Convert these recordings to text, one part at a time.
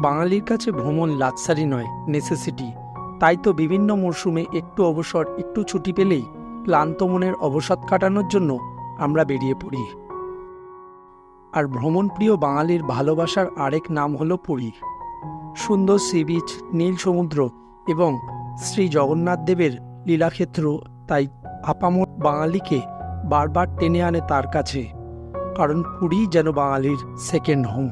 বাঙালির কাছে ভ্রমণ লাক্সারি নয়, নেসেসিটি। তাই তো বিভিন্ন মরশুমে একটু অবসর, একটু ছুটি পেলেই ক্লান্ত মনের অবসাদ কাটানোর জন্য আমরা বেরিয়ে পড়ি। আর ভ্রমণপ্রিয় বাঙালির ভালোবাসার আরেক নাম হলো পুরী। সুন্দর সি বিচ, নীল সমুদ্র এবং শ্রী জগন্নাথ দেবের লীলাক্ষেত্র তাই আপামর বাঙালিকে বারবার টেনে আনে তার কাছে, কারণ পুরী যেন বাঙালির সেকেন্ড হোম।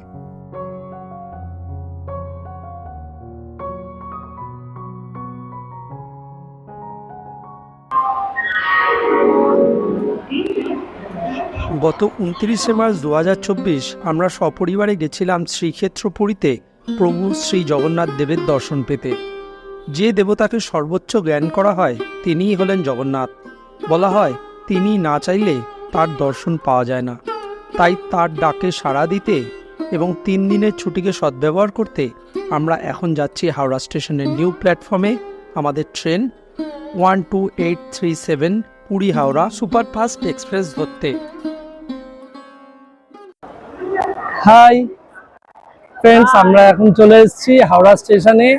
গত 29শে মার্চ 2024 আমরা সপরিবারে গেছিলাম শ্রীক্ষেত্র পুরীতে প্রভু শ্রী জগন্নাথ দেবের দর্শন পেতে। যে দেবতাকে সর্বোচ্চ জ্ঞান করা হয় তিনিই হলেন জগন্নাথ। বলা হয় তিনি না চাইলে তার দর্শন পাওয়া যায় না। তাই তার ডাকে সাড়া দিতে এবং 3 দিনের ছুটিকে সদ্ব্যবহার করতে আমরা এখন যাচ্ছি হাওড়া স্টেশনের নিউ প্ল্যাটফর্মে আমাদের train 12837 Puri Howrah superfast express ধরতে। হাই ফ্রেন্ডস, আমরা এখন চলে এসেছি হাওড়া স্টেশনে।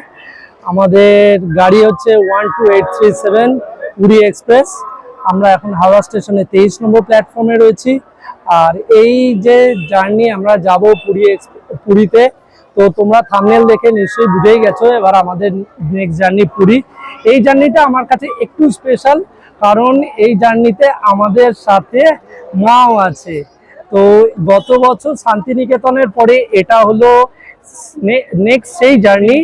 আমাদের গাড়ি হচ্ছে 12837 পুরী এক্সপ্রেস। আমরা এখন হাওড়া স্টেশনে 23 নম্বর প্ল্যাটফর্মে রয়েছি। আর এই যে জার্নি আমরা যাব পুরীতে, তো তোমরা থাম্বনেল দেখে নিশ্চয়ই বুঝেই গেছো এবার আমাদের নেক্সট জার্নি পুরী। এই জার্নিটা আমার কাছে একটু স্পেশাল, কারণ এই জার্নিতে আমাদের সাথে মাও আছে। তো গত বছর শান্তিনিকেতনের পরে এটা হলো নেক্সট সেই জার্নি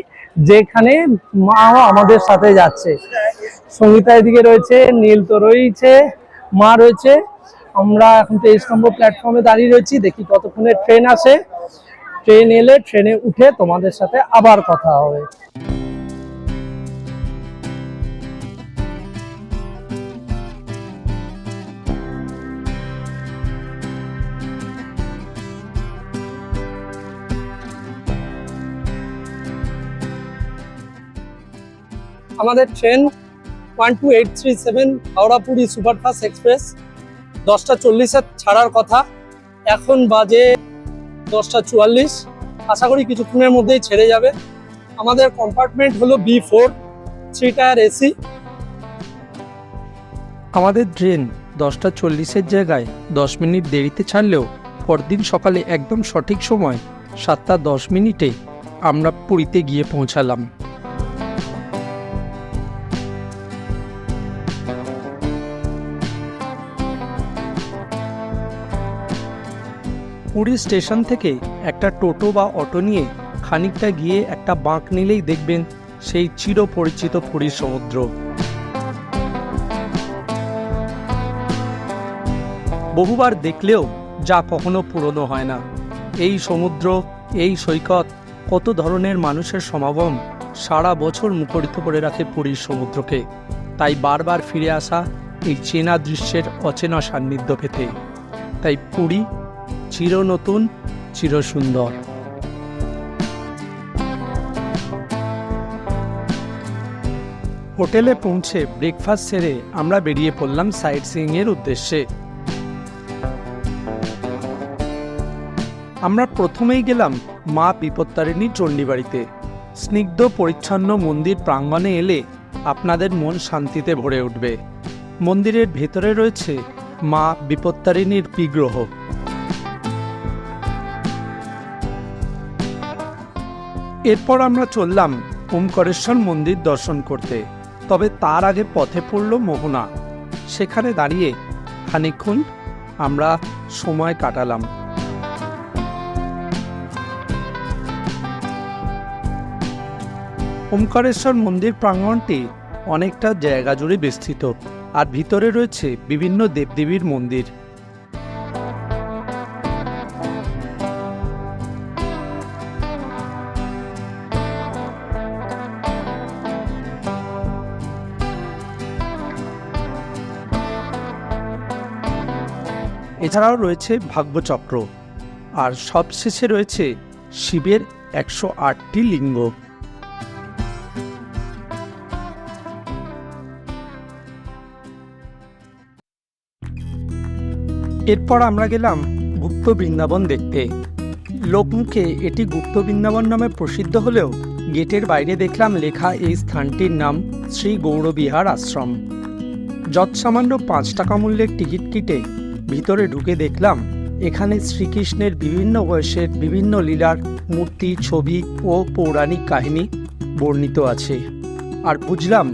যেখানে মাও আমাদের সাথে যাচ্ছে। সঙ্গীতা এদিকে রয়েছে, নীল তো রয়েছে, মা রয়েছে। আমরা এখন 23 নম্বর প্ল্যাটফর্মে দাঁড়িয়ে রয়েছি, দেখি কতক্ষণে ট্রেন আসে। ট্রেন এলে ট্রেনে উঠে তোমাদের সাথে আবার কথা হবে। আমাদের train 12837 Howrah Puri superfast express 10টা 40-এ ছাড়ার কথা। এখন বাজে 10টা 44। আশা করি কিছুক্ষণের মধ্যেই ছেড়ে যাবে। আমাদের কম্পার্টমেন্ট হলো B4, 3 টায়ার এসি। আমাদের ট্রেন 10টা 40-এর জায়গায় 10 মিনিট দেরিতে ছাড়লেও পরদিন সকালে একদম সঠিক সময় 7টা 10 আমরা পুরীতে গিয়ে পৌঁছালাম। পুরী স্টেশন থেকে একটা টোটো বা অটো নিয়ে খানিকটা গিয়ে একটা বাঁক নিলেই দেখবেন সেই চিরপরিচিত পুরীর সমুদ্র। বহুবার দেখলেও যা কখনো পুরনো হয় না। এই সমুদ্র, এই সৈকত, কত ধরনের মানুষের সমাগম সারা বছর মুখরিত করে রাখে পুরীর সমুদ্রকে। তাই বারবার ফিরে আসা এই চেনা দৃশ্যের অচেনা সান্নিধ্য পেতে। তাই পুরী চির নতুন, চির সুন্দর। হোটেলে পৌঁছে ব্রেকফাস্ট সেরে আমরা বেরিয়ে পড়লাম সাইট সিইং এর উদ্দেশ্যে। আমরা প্রথমেই গেলাম মা বিপত্তারিণী চণ্ডীবাড়িতে। স্নিগ্ধ পরিচ্ছন্ন মন্দির প্রাঙ্গণে এলে আপনাদের মন শান্তিতে ভরে উঠবে। মন্দিরের ভেতরে রয়েছে মা বিপত্তারিণীর বিগ্রহ। এরপর আমরা চললাম ওমকারেশ্বর মন্দির দর্শন করতে। তবে তার আগে পথে পড়ল মোহনা। সেখানে দাঁড়িয়ে খানিকক্ষণ আমরা সময় কাটালাম। ওমকারেশ্বর মন্দির প্রাঙ্গণটি অনেকটা জায়গা জুড়ে বিস্তৃত, আর ভিতরে রয়েছে বিভিন্ন দেবদেবীর মন্দির। এছাড়াও রয়েছে ভাগ্যচক্র, আর সবশেষে রয়েছে শিবের 108টি লিঙ্গ। এরপর আমরা গেলাম গুপ্ত বৃন্দাবন দেখতে। লোকমুখে এটি গুপ্ত বৃন্দাবন নামে প্রসিদ্ধ হলেও গেটের বাইরে দেখলাম লেখা এই স্থানটির নাম শ্রী গৌরবিহার আশ্রম। যৎসামান্য 5 টাকা মূল্যের টিকিট কেটে ভিতরে ঢুকে দেখলাম এখানে শ্রীকৃষ্ণের বিভিন্ন বয়সের বিভিন্ন লীলার মূর্তি, ছবি ও পৌরাণিক কাহিনী বর্ণিত আছে। আর বুঝলাম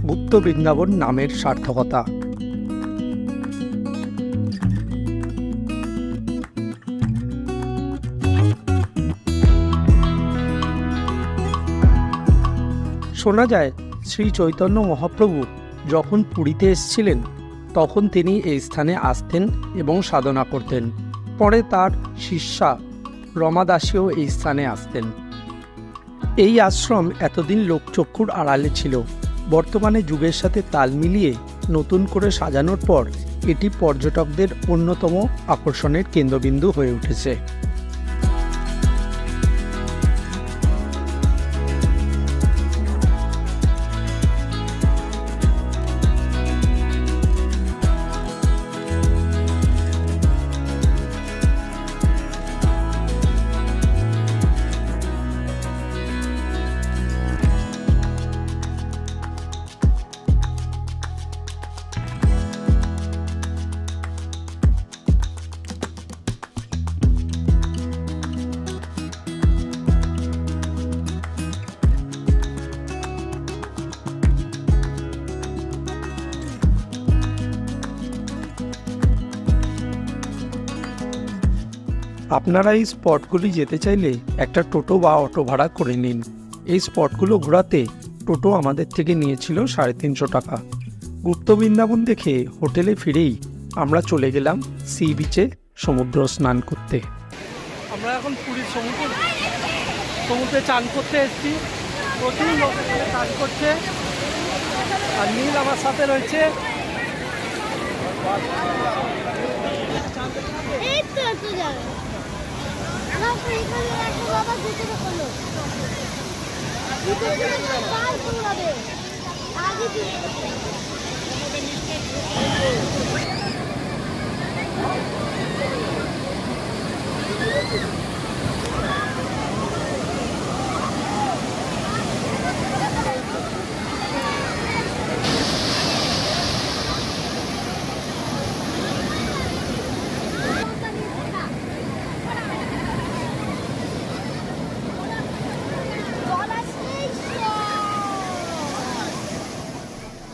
গুপ্ত বৃন্দাবন নামের সার্থকতা। শোনা যায় শ্রী চৈতন্য মহাপ্রভু যখন পুরীতে এসেছিলেন তখন তিনি এই স্থানে আসতেন এবং সাধনা করতেন। পরে তার শিষ্যা রমা দাসীও এই স্থানে আসতেন। এই আশ্রম এতদিন লোকচক্ষুর আড়ালে ছিল। বর্তমানে যুগের সাথে তাল মিলিয়ে নতুন করে সাজানোর পর এটি পর্যটকদের অন্যতম আকর্ষণের কেন্দ্রবিন্দু হয়ে উঠেছে। আপনারা এই স্পটগুলি যেতে চাইলে একটা টোটো বা অটো ভাড়া করে নিন। এই স্পটগুলো ঘোরাতে টোটো আমাদের থেকে নিয়েছিল 350 টাকা। গুপ্ত বৃন্দাবন দেখে হোটেলে ফিরেই আমরা চলে গেলাম সি বিচে সমুদ্র স্নান করতে। আমরা এখন পুরীর সমুদ্রে চান করতে এসেছি। প্রচুর লোক এখানে চান করছে। আর নীল আমার সাথে রয়েছে।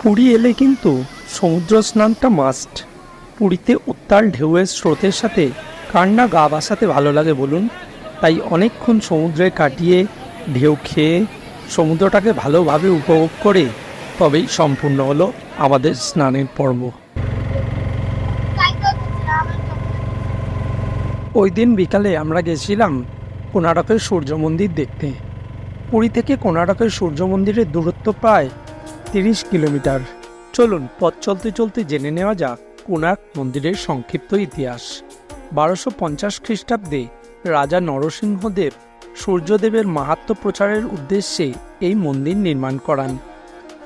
পুরী এলে কিন্তু সমুদ্র স্নানটা মাস্ট। পুরীতে উত্তাল ঢেউয়ের স্রোতের সাথে কার না গা ভাসাতে ভালো লাগে বলুন। তাই অনেকক্ষণ সমুদ্রে কাটিয়ে ঢেউ খেয়ে সমুদ্রটাকে ভালোভাবে উপভোগ করে তবেই সম্পূর্ণ হলো আমাদের স্নানের পর্ব। ওই দিন বিকালে আমরা গেছিলাম কোণারকের সূর্য মন্দির দেখতে। পুরী থেকে কোণারকের সূর্য মন্দিরের দূরত্ব প্রায় 30 কিলোমিটার। চলুন পথ চলতে চলতে জেনে নেওয়া যাক কোণার্ক মন্দিরের সংক্ষিপ্ত ইতিহাস। 1250 খ্রিস্টাব্দে রাজা নরসিংহদেব সূর্যদেবের মাহাত্ম্য প্রচারের উদ্দেশ্যে এই মন্দির নির্মাণ করান,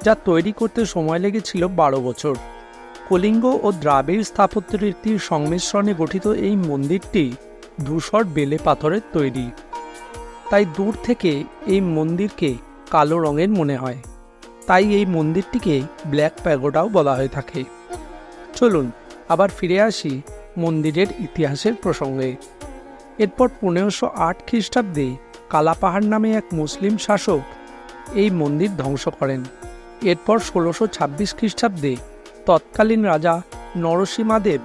যা তৈরি করতে সময় লেগেছিল 12 বছর। কলিঙ্গ ও দ্রাবিড় স্থাপত্য রীতির সংমিশ্রণে গঠিত এই মন্দিরটি ধূসর বেলে পাথরের তৈরি। তাই দূর থেকে এই মন্দিরকে কালো রঙের মনে হয়। তাই এই মন্দিরটিকে ব্ল্যাক প্যাগোডাও বলা হয়ে থাকে। চলুন আবার ফিরে আসি মন্দিরের ইতিহাসের প্রসঙ্গে। এরপর 1508 খ্রিস্টাব্দে কালাপাহাড় নামে এক মুসলিম শাসক এই মন্দির ধ্বংস করেন। এরপর 1626 খ্রিস্টাব্দে তৎকালীন রাজা নরসিংহদেব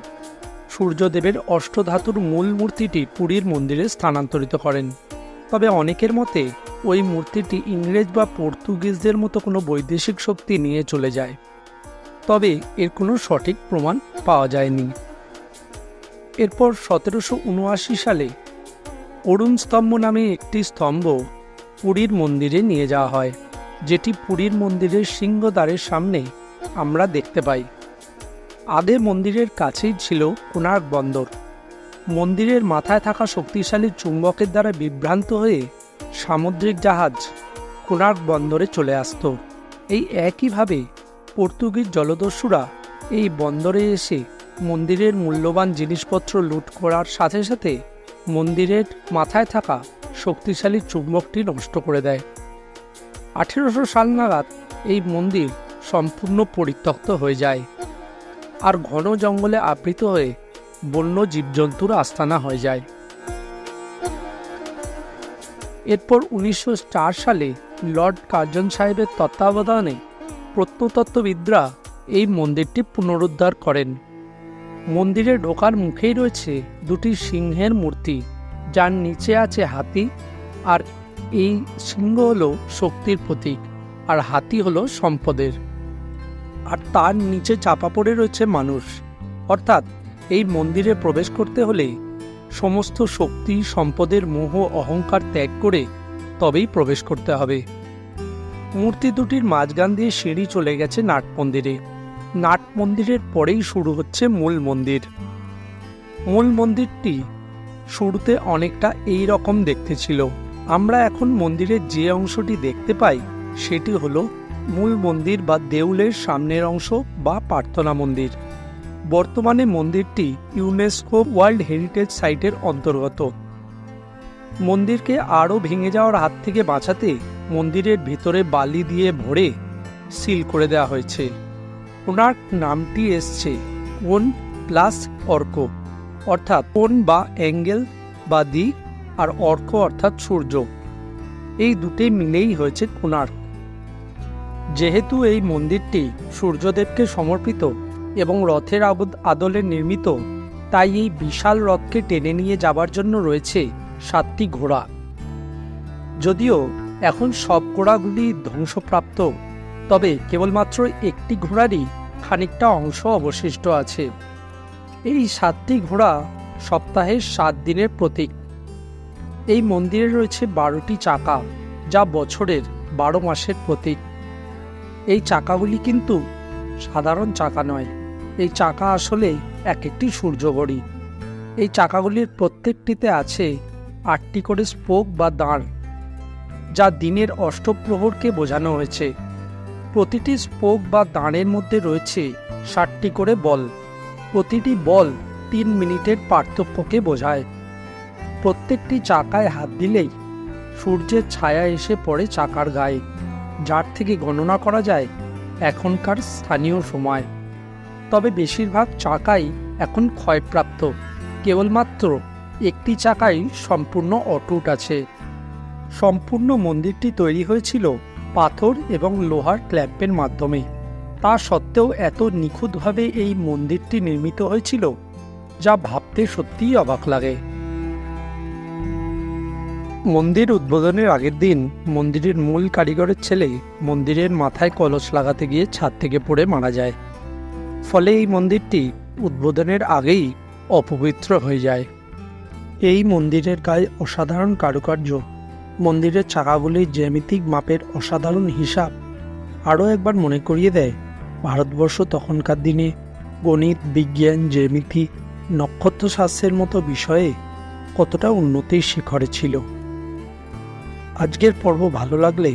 সূর্যদেবের অষ্টধাতুর মূল মূর্তিটি পুরীর মন্দিরে স্থানান্তরিত করেন। তবে অনেকের মতে ওই মূর্তিটি ইংরেজ বা পর্তুগিজদের মতো কোনো বৈদেশিক শক্তি নিয়ে চলে যায়। তবে এর কোনো সঠিক প্রমাণ পাওয়া যায়নি। এরপর 1779 সালে অরুণ স্তম্ভ নামে একটি স্তম্ভ পুরীর মন্দিরে নিয়ে যাওয়া হয়, যেটি পুরীর মন্দিরের সিংহদ্বারের সামনে আমরা দেখতে পাই। আগে মন্দিরের কাছেই ছিল কোণার্ক বন্দর। মন্দিরের মাথায় থাকা শক্তিশালী চুম্বকের দ্বারা বিভ্রান্ত হয়ে সামুদ্রিক জাহাজ কোণার্ক বন্দরে চলে আসত। এই একইভাবে পর্তুগিজ জলদস্যুরা এই বন্দরে এসে মন্দিরের মূল্যবান জিনিসপত্র লুট করার সাথে সাথে মন্দিরের মাথায় থাকা শক্তিশালী চুম্বকটি নষ্ট করে দেয়। 1800 সাল নাগাদ এই মন্দির সম্পূর্ণ পরিত্যক্ত হয়ে যায় আর ঘন জঙ্গলে আবৃত হয়ে বন্য জীবজন্তুর আস্তানা হয়ে যায়। এরপর 1904 সালে লর্ড কার্জন সাহেবের তত্ত্বাবধানে প্রত্নতত্ত্ববিদরা এই মন্দিরটি পুনরুদ্ধার করেন। মন্দিরে ঢোকার মুখেই রয়েছে দুটি সিংহের মূর্তি, যার নিচে আছে হাতি, আর এই সিংহ হলো শক্তির প্রতীক আর হাতি হলো সম্পদের। আর তার নিচে চাপা পড়ে রয়েছে মানুষ। অর্থাৎ এই মন্দিরে প্রবেশ করতে হলে সমস্ত শক্তি সম্পদের মোহ অহংকার ত্যাগ করে তবেই প্রবেশ করতে হবে। মূর্তি দুটির মাঝখান দিয়ে সিঁড়ি চলে গেছে নাট মন্দিরে। নাট মন্দিরের পরেই শুরু হচ্ছে মূল মন্দির। মূল মন্দিরটি শুরুতে অনেকটা এই রকম দেখতে ছিল। আমরা এখন মন্দিরের যে অংশটি দেখতে পাই সেটি হলো মূল মন্দির বা দেউলের সামনের অংশ বা প্রার্থনা মন্দির। বর্তমানে মন্দিরটি ইউনেস্কো ওয়ার্ল্ড হেরিটেজ সাইটের অন্তর্গত। মন্দিরকে আরও ভেঙে যাওয়ার হাত থেকে বাঁচাতে মন্দিরের ভিতরে বালি দিয়ে ভরে সিল করে দেওয়া হয়েছে। ওনার নামটি এসছে কোণ প্লাস অর্ক, অর্থাৎ কোণ বা অ্যাঙ্গেল বা দিক, আর অর্ক অর্থাৎ সূর্য। এই দুটি মিলেই হয়েছে কোণার্ক। যেহেতু এই মন্দিরটি সূর্যদেবকে সমর্পিত এবং রথের আদলে নির্মিত, তাই এই বিশাল রথকে টেনে নিয়ে যাবার জন্য রয়েছে 7টি ঘোড়া। যদিও এখন সব ঘোড়াগুলি ধ্বংসপ্রাপ্ত, তবে কেবলমাত্র একটি ঘোড়ারই খানিকটা অংশ অবশিষ্ট আছে। এই 7টি ঘোড়া সপ্তাহের 7 দিনের প্রতীক। এই মন্দিরে রয়েছে 12টি চাকা, যা বছরের 12 মাসের প্রতীক। এই চাকাগুলি কিন্তু সাধারণ চাকা নয়, এই চাকা আসলে এক একটি সূর্যঘড়ি। এই চাকাগুলির প্রত্যেকটিতে আছে 8টি করে স্পোক বা দাঁড়, যা দিনের অষ্টপ্রহরকে বোঝানো হয়েছে। প্রতিটি স্পোক বা দাঁড়ের মধ্যে রয়েছে 60টি করে বল। প্রতিটি বল 3 মিনিটের পার্থক্যকে বোঝায়। প্রত্যেকটি চাকায় হাত দিলেই সূর্যের ছায়া এসে পড়ে চাকার গায়ে, যার থেকে গণনা করা যায় এখনকার স্থানীয় সময়। তবে বেশিরভাগ চাকাই এখন ক্ষয়প্রাপ্ত, কেবলমাত্র একটি চাকাই সম্পূর্ণ অটুট আছে। সম্পূর্ণ মন্দিরটি তৈরি হয়েছিল পাথর এবং লোহার ক্ল্যাম্পের মাধ্যমে। তা সত্ত্বেও এত নিখুঁতভাবে এই মন্দিরটি নির্মিত হয়েছিল, যা ভাবতে সত্যিই অবাক লাগে। মন্দির উদ্বোধনের আগের দিন মন্দিরের মূল কারিগরের ছেলে মন্দিরের মাথায় কলস লাগাতে গিয়ে ছাদ থেকে পড়ে মারা যায়। ফলে এই মন্দিরটি উদ্বোধনের আগেই অপবিত্র হয়ে যায়। এই মন্দিরের গায়ে অসাধারণ কারুকার্য, মন্দিরের চাকাগুলির জ্যামিতিক মাপের অসাধারণ হিসাব আরও একবার মনে করিয়ে দেয় ভারতবর্ষ তখনকার দিনে গণিত, বিজ্ঞান, জ্যামিতি, নক্ষত্রশাস্ত্রের মতো বিষয়ে কতটা উন্নতির শিখরে ছিল। আজকের পর্ব ভালো লাগলে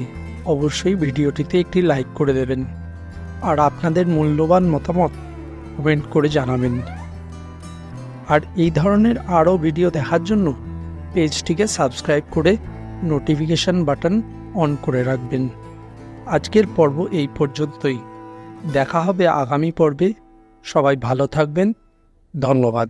অবশ্যই ভিডিওটিতে একটি লাইক করে দেবেন আর আপনাদের মূল্যবান মতামত কমেন্ট করে জানাবেন। আর এই ধরনের আরও ভিডিও দেখার জন্য পেজটিকে সাবস্ক্রাইব করে নোটিফিকেশন বাটন অন করে রাখবেন। আজকের পর্ব এই পর্যন্তই। দেখা হবে আগামী পর্বে। সবাই ভালো থাকবেন। ধন্যবাদ।